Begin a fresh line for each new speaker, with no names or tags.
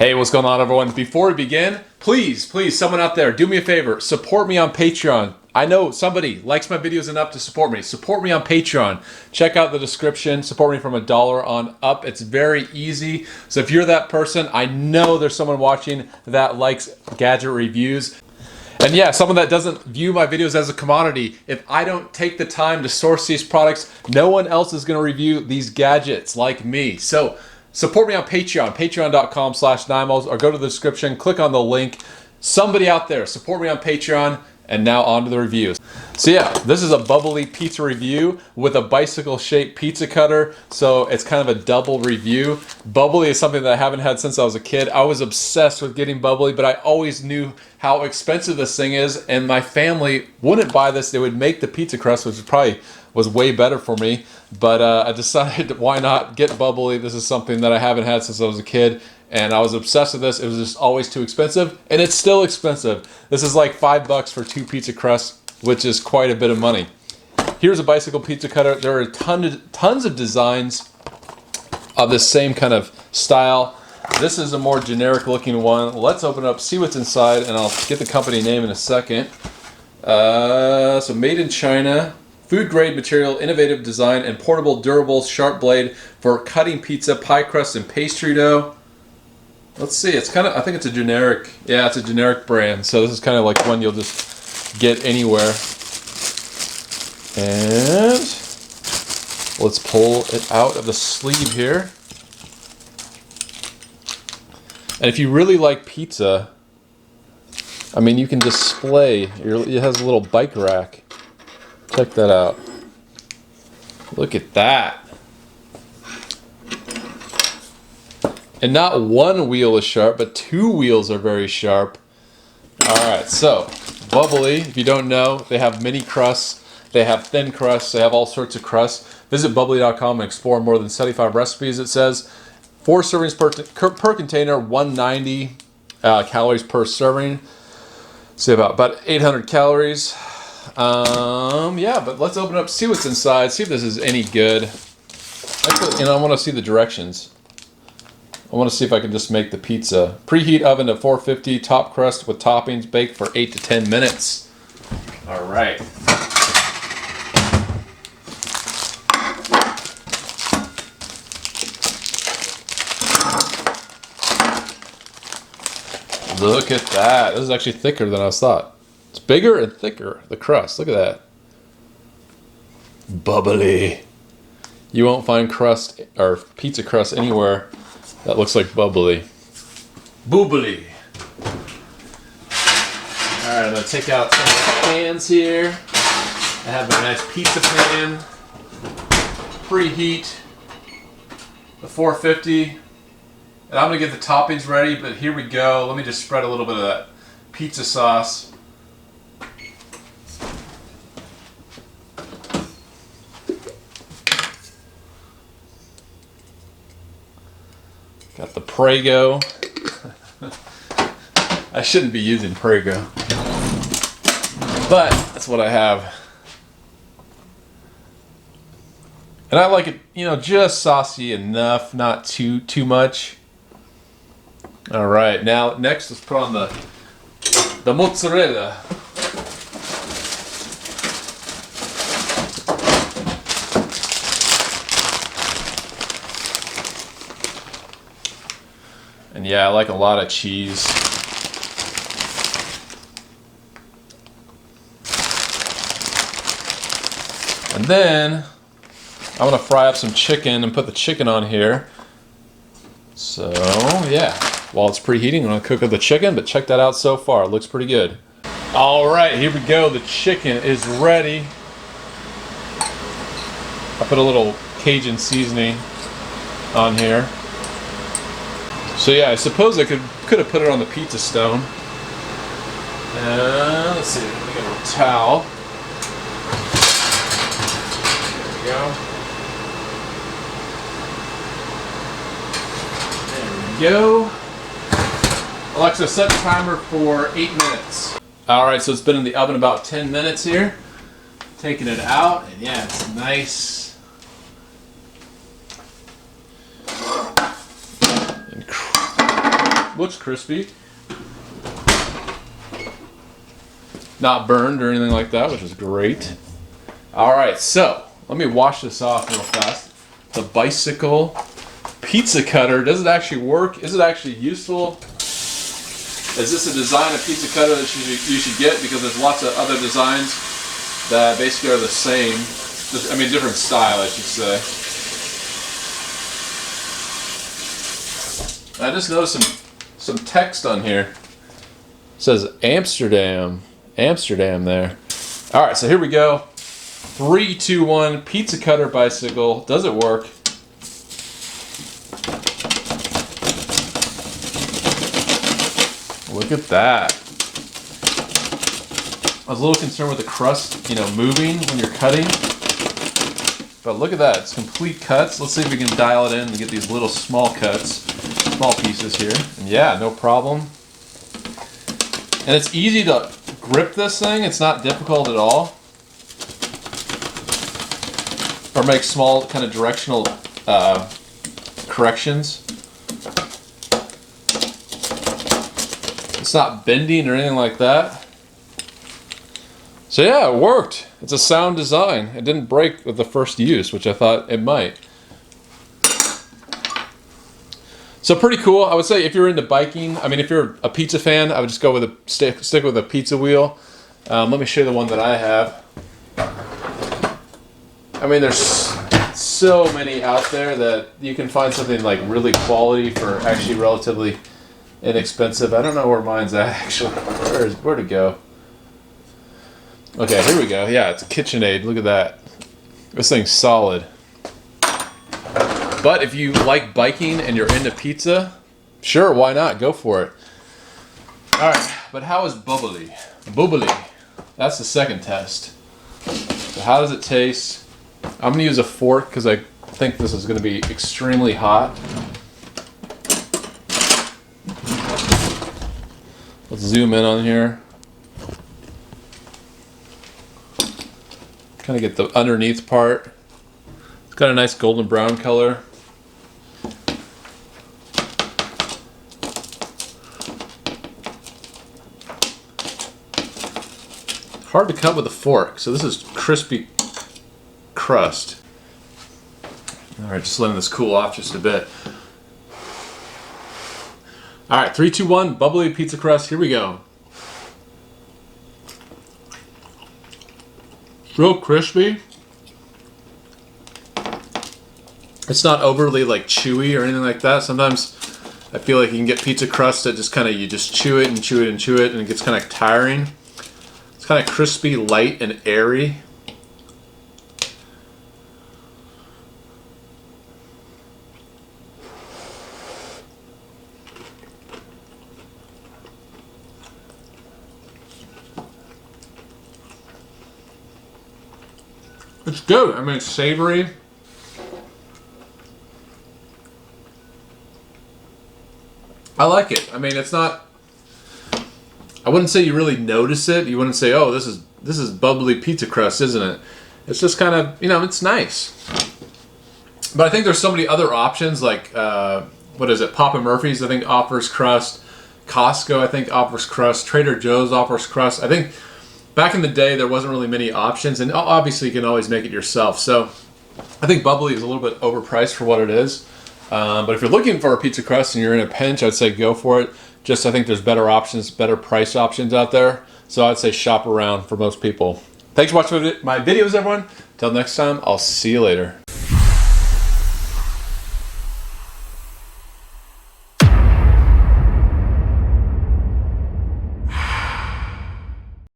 Hey, what's going on, everyone? Before we begin, please, someone out there, do me a favor. Support me on Patreon. I know somebody likes my videos enough to support me. Support me on Patreon. Check out the description. Support me from $1 on up. It's very easy. So if you're that person, I know there's someone watching that likes gadget reviews. And yeah, someone that doesn't view my videos as a commodity. If I don't take the time to source these products, no one else is going to review these gadgets like me. So support me on Patreon, patreon.com/Nymos, or go to the description, click on the link. Somebody out there, support me on Patreon. And now on to the reviews. So yeah, this is a Boboli pizza review with a bicycle-shaped pizza cutter. So it's kind of a double review. Boboli is something that I haven't had since I was a kid. I was obsessed with getting Boboli, but I always knew how expensive this thing is, and my family wouldn't buy this. They would make the pizza crust, which probably was way better for me. But I decided, why not get Boboli? This is something that I haven't had since I was a kid. And I was obsessed with this. It was just always too expensive, and it's still expensive. This is like $5 for 2 pizza crusts, which is quite a bit of money. Here's a bicycle pizza cutter. There are tons of designs of this same kind of style. This is a more generic looking one. Let's open it up, see what's inside, and I'll get the company name in a second. So made in China. Food grade material, innovative design, and portable, durable, sharp blade for cutting pizza, pie crust, and pastry dough. Let's see, it's kind of, I think it's a generic, yeah, it's a generic brand. So this is kind of like one you'll just get anywhere. And let's pull it out of the sleeve here. And if you really like pizza, I mean, you can display, it has a little bike rack. Check that out. Look at that. And not one wheel is sharp, but 2 wheels are very sharp. Alright, so Boboli, if you don't know, they have mini crusts, they have thin crusts, they have all sorts of crusts. Visit boboli.com and explore more than 75 recipes, it says. 4 servings per container, 190 calories per serving. So about 800 calories. Yeah, but let's open up, see what's inside, see if this is any good. Actually, I want to see the directions. I want to see if I can just make the pizza. Preheat oven to 450, top crust with toppings, bake for 8 to 10 minutes. All right. Look at that. This is actually thicker than I thought. It's bigger and thicker, the crust. Look at that. Boboli. You won't find crust or pizza crust anywhere that looks like Boboli. Boboli. Alright, I'm going to take out some of the pans here. I have a nice pizza pan. Preheat the 450. And I'm going to get the toppings ready, but here we go. Let me just spread a little bit of that pizza sauce. Got the Prego. I shouldn't be using Prego, but that's what I have. And I like it, just saucy enough, not too much. All right, now next let's put on the mozzarella. And yeah, I like a lot of cheese. And then I'm gonna fry up some chicken and put the chicken on here. So yeah, while it's preheating, I'm gonna cook up the chicken, but check that out so far. It looks pretty good. All right, here we go. The chicken is ready. I put a little Cajun seasoning on here. So yeah, I suppose I could have put it on the pizza stone. Let's see, let me get a towel. There we go. There we go. Alexa, set the timer for 8 minutes. Alright, so it's been in the oven about 10 minutes here. Taking it out, and yeah, it's nice. Looks crispy. Not burned or anything like that, which is great. All right, so let me wash this off real fast. The bicycle pizza cutter, does it actually work? Is it actually useful? Is this a design of pizza cutter that you should get? Because there's lots of other designs that basically are the same. I mean, different style, I should say. I just noticed some text on here. It says Amsterdam. Amsterdam there. All right, so here we go. 3, 2, 1, pizza cutter bicycle. Does it work? Look at that. I was a little concerned with the crust, you know, moving when you're cutting. But look at that, it's complete cuts. Let's see if we can dial it in and get these little small cuts, small pieces here. And yeah, no problem. And it's easy to grip this thing. It's not difficult at all. Or make small kind of directional corrections. It's not bending or anything like that. So yeah, it worked. It's a sound design. It didn't break with the first use, which I thought it might. So pretty cool. I would say if you're into biking, I mean, if you're a pizza fan, I would just go with a stick with a pizza wheel. Let me show you the one that I have. I mean, there's so many out there that you can find something like really quality for actually relatively inexpensive. I don't know where mine's at actually. Where'd it go? Okay, here we go. Yeah, it's a KitchenAid. Look at that. This thing's solid. But if you like biking and you're into pizza, sure, why not? Go for it. All right, but how is Boboli? Boboli. That's the second test. So how does it taste? I'm gonna use a fork because I think this is gonna be extremely hot. Let's zoom in on here. Kind of get the underneath part. It's got a nice golden brown color. Hard to cut with a fork, so this is crispy crust. Alright, just letting this cool off just a bit. Alright, 3, 2, 1, Boboli pizza crust, here we go. Real crispy. It's not overly like chewy or anything like that. Sometimes I feel like you can get pizza crust that just kind of, you just chew it and chew it and chew it and it gets kind of tiring. It's kind of crispy, light, and airy. It's good. I mean, it's savory. I like it. I mean, it's not, I wouldn't say you really notice it. You wouldn't say, oh, this is Boboli pizza crust, isn't it? It's just kind of, you know, it's nice. But I think there's so many other options, like, what is it? Papa Murphy's, I think, offers crust. Costco, I think, offers crust. Trader Joe's offers crust. I think back in the day, there wasn't really many options, and obviously you can always make it yourself. So I think Boboli is a little bit overpriced for what it is. But if you're looking for a pizza crust and you're in a pinch, I'd say go for it. Just, I think there's better options, better price options out there. So I'd say shop around for most people. Thanks for watching my videos, everyone. Till next time, I'll see you later.